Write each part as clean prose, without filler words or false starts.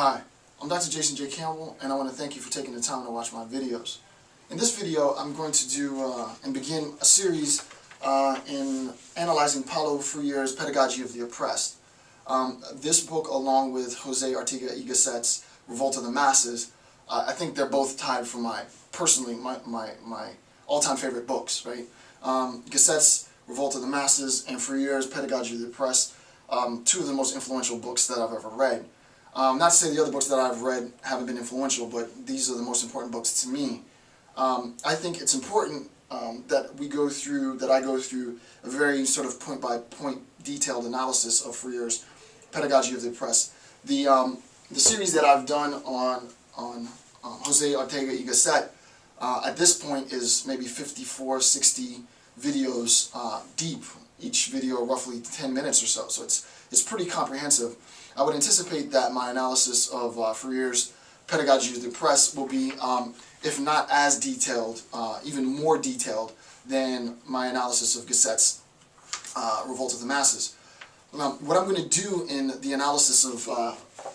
Hi, I'm Dr. Jason J. Campbell, and I want to thank you for taking the time to watch my videos. In this video, I'm going to do and begin a series in analyzing Paulo Freire's Pedagogy of the Oppressed. This book, along with Jose Ortega y Gasset's Revolt of the Masses, I think they're both tied for my all-time favorite books, right? Gasset's Revolt of the Masses and Freire's Pedagogy of the Oppressed, two of the most influential books that I've ever read. Not to say the other books that I've read haven't been influential, but these are the most important books to me. I think it's important that I go through a very sort of point-by-point detailed analysis of Freire's Pedagogy of the Oppressed. The series that I've done on Jose Ortega y Gasset at this point is maybe 54, 60 videos deep, each video roughly 10 minutes or so, so it's pretty comprehensive. I would anticipate that my analysis of Freire's Pedagogy of the Oppressed will be, if not as detailed, even more detailed than my analysis of Gasset's Revolt of the Masses. What I'm going to do in the analysis of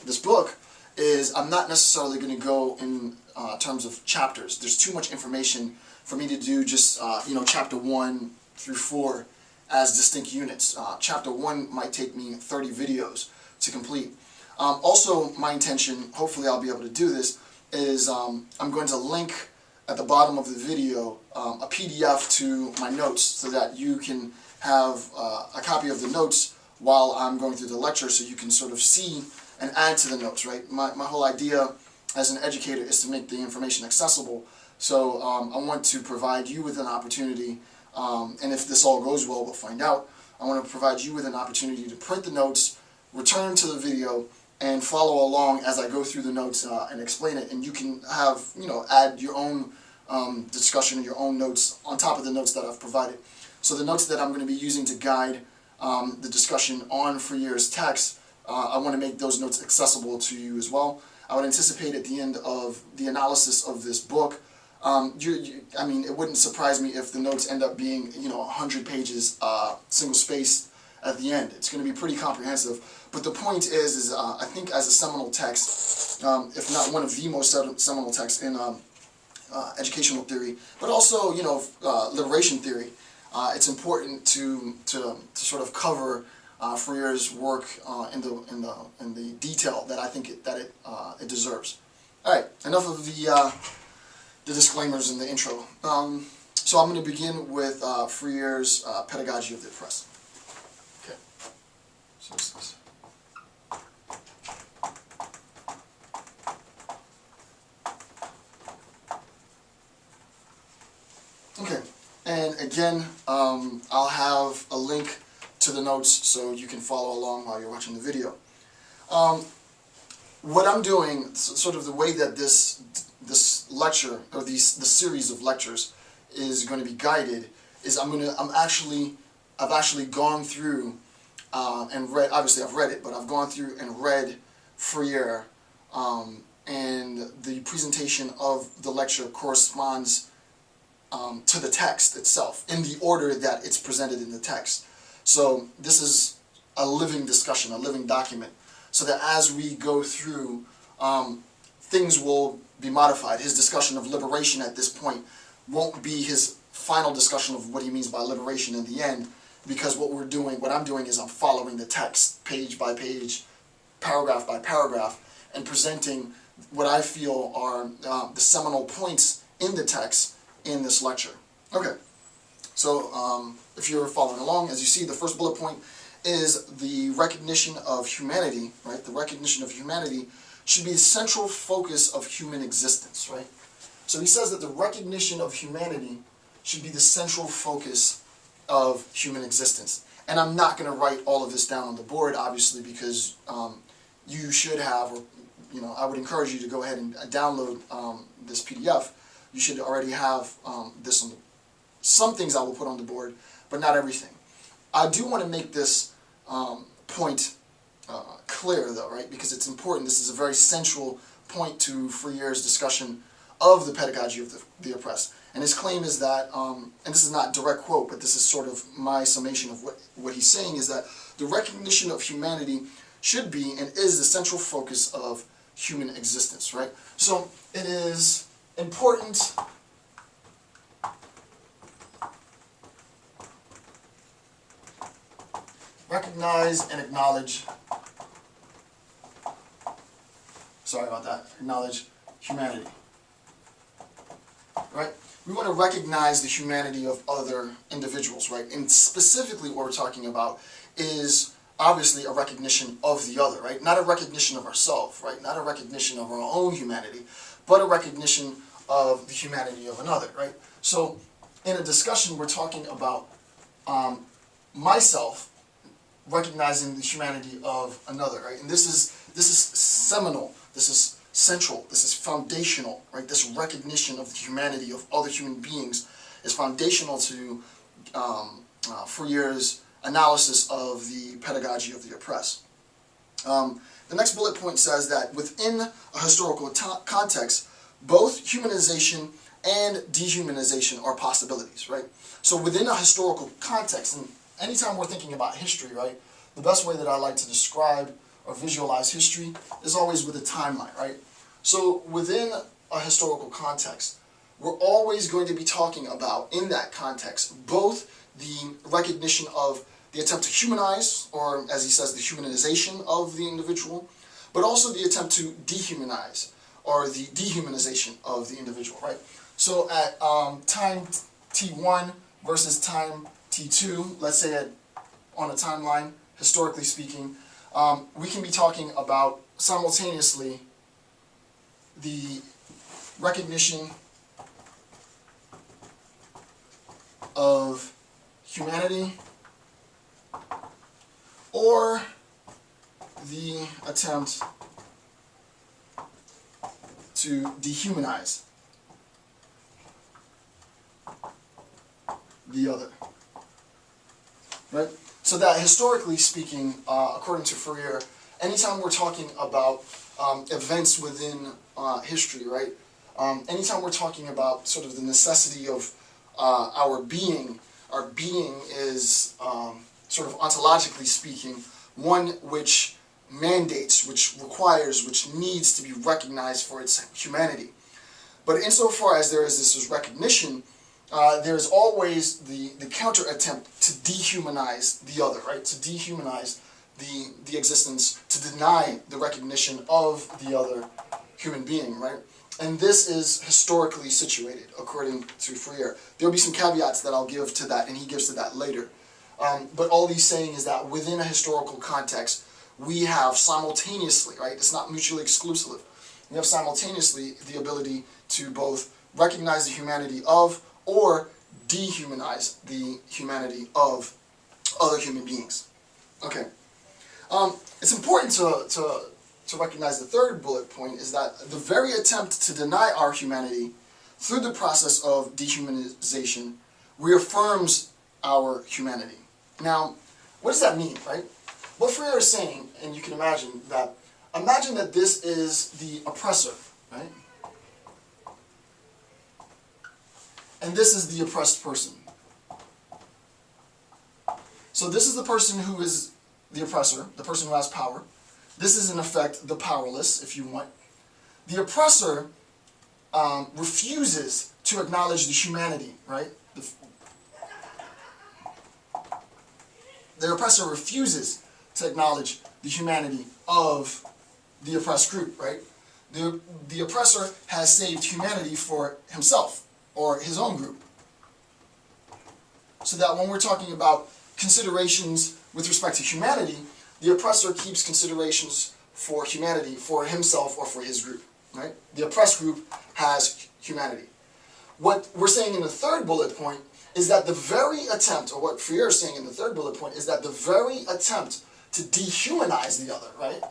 this book is I'm not necessarily going to go in terms of chapters. There's too much information for me to do just chapter 1 through 4 as distinct units. Chapter 1 might take me 30 videos to complete. Also, my intention, hopefully I'll be able to do this, is I'm going to link at the bottom of the video a PDF to my notes so that you can have a copy of the notes while I'm going through the lecture, so you can sort of see and add to the notes, right? My whole idea as an educator is to make the information accessible, so I want to provide you with an opportunity, and if this all goes well, we'll find out. I want to provide you with an opportunity to print the notes, return to the video, and follow along as I go through the notes and explain it, and you can have, add your own discussion and your own notes on top of the notes that I've provided. So the notes that I'm going to be using to guide the discussion on Freire's text, I want to make those notes accessible to you as well. I would anticipate at the end of the analysis of this book, I mean, it wouldn't surprise me if the notes end up being, 100 pages, single-spaced at the end. It's going to be pretty comprehensive. But the point is I think as a seminal text, if not one of the most seminal texts in educational theory, but also, liberation theory, it's important to sort of cover Freire's work in the detail that I think it deserves. All right, enough of the disclaimers and the intro. So I'm going to begin with Freire's Pedagogy of the Oppressed. Okay. So this is. Okay, and again, I'll have a link to the notes so you can follow along while you're watching the video. What I'm doing, sort of the way that this lecture, or the series of lectures is going to be guided, is I've actually gone through and read, obviously I've read it, but I've gone through and read Freire, and the presentation of the lecture corresponds to the text itself, in the order that it's presented in the text. So this is a living discussion, a living document, so that as we go through, things will be modified. His discussion of liberation at this point won't be his final discussion of what he means by liberation in the end, because what I'm doing is I'm following the text page by page, paragraph by paragraph, and presenting what I feel are the seminal points in the text in this lecture. Okay, so if you're following along, as you see, the first bullet point is the recognition of humanity, right? The recognition of humanity should be the central focus of human existence, right? So he says that the recognition of humanity should be the central focus of human existence. And I'm not going to write all of this down on the board, obviously, because you should have, or I would encourage you to go ahead and download this PDF. You should already have this on some things I will put on the board, but not everything. I do want to make this point clear, though, right? Because it's important. This is a very central point to Freire's discussion of the pedagogy of the oppressed. And his claim is that, and this is not a direct quote, but this is sort of my summation of what he's saying, is that the recognition of humanity should be and is the central focus of human existence, right? So it is important recognize and acknowledge, acknowledge humanity, right? We want to recognize the humanity of other individuals, right? And specifically what we're talking about is obviously a recognition of the other, right? Not a recognition of ourselves, right? Not a recognition of our own humanity, but a recognition of the humanity of another, right? So in a discussion, we're talking about myself recognizing the humanity of another, right? And this is seminal, this is central, this is foundational, right? This recognition of the humanity of other human beings is foundational to Freire's analysis of the pedagogy of the oppressed. The next bullet point says that within a historical context, both humanization and dehumanization are possibilities, right? So within a historical context, and anytime we're thinking about history, right, the best way that I like to describe or visualize history is always with a timeline, right? So within a historical context, we're always going to be talking about, in that context, both the recognition of the attempt to humanize, or as he says, the humanization of the individual, but also the attempt to dehumanize, or the dehumanization of the individual, right? So at time T1 versus time T2, let's say on a timeline, historically speaking, we can be talking about simultaneously the recognition of humanity or the attempt to dehumanize the other, right? So that historically speaking, according to Freire, anytime we're talking about events within history, right? Anytime we're talking about sort of the necessity of our being is sort of ontologically speaking, one which mandates, which requires, which needs to be recognized for its humanity. But insofar as there is this recognition, there's always the counter attempt to dehumanize the other, right? To dehumanize the existence, to deny the recognition of the other human being, right? And this is historically situated, according to Freire. There'll be some caveats that I'll give to that, and he gives to that later. But all he's saying is that within a historical context, we have simultaneously, right? It's not mutually exclusive. We have simultaneously the ability to both recognize the humanity of or dehumanize the humanity of other human beings. Okay. It's important to recognize the third bullet point is that the very attempt to deny our humanity through the process of dehumanization reaffirms our humanity. Now, what does that mean, right? What Freire is saying, and you can imagine that this is the oppressor, right? And this is the oppressed person. So this is the person who is the oppressor, the person who has power. This is, in effect, the powerless, if you want. The oppressor refuses to acknowledge the humanity, right? The oppressor refuses to acknowledge the humanity of the oppressed group, right? The oppressor has saved humanity for himself or his own group. So that when we're talking about considerations with respect to humanity, the oppressor keeps considerations for humanity for himself or for his group, right? The oppressed group has humanity. What we're saying in the third bullet point is that the very attempt, or what Freire is saying in the third bullet point, is that the very attempt to dehumanize the other, right?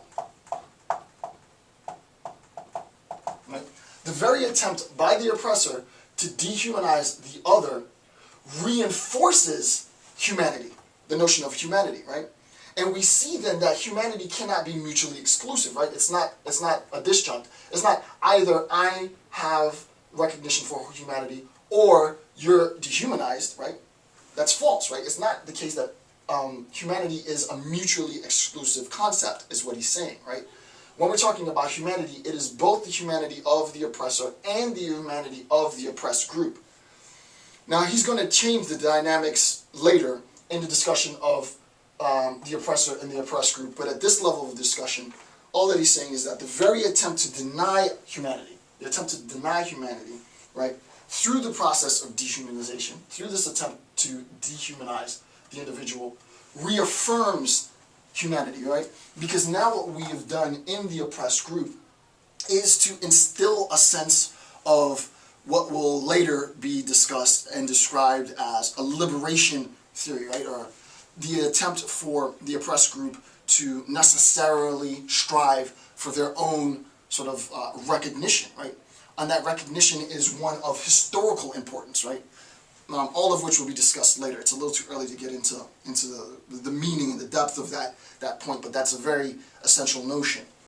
The very attempt by the oppressor to dehumanize the other reinforces humanity, the notion of humanity, right? And we see then that humanity cannot be mutually exclusive, right? It's not a disjunct. It's not either I have recognition for humanity or you're dehumanized, right? That's false, right? It's not the case that humanity is a mutually exclusive concept, is what he's saying, right? When we're talking about humanity, it is both the humanity of the oppressor and the humanity of the oppressed group. Now, he's going to change the dynamics later in the discussion of the oppressor and the oppressed group, but at this level of discussion, all that he's saying is that the very attempt to deny humanity, right, through the process of dehumanization, through this attempt to dehumanize the individual, reaffirms humanity, right? Because now what we have done in the oppressed group is to instill a sense of what will later be discussed and described as a liberation theory, right? Or the attempt for the oppressed group to necessarily strive for their own sort of recognition, right? And that recognition is one of historical importance, right? All of which will be discussed later. It's a little too early to get into the meaning and the depth of that point, but that's a very essential notion.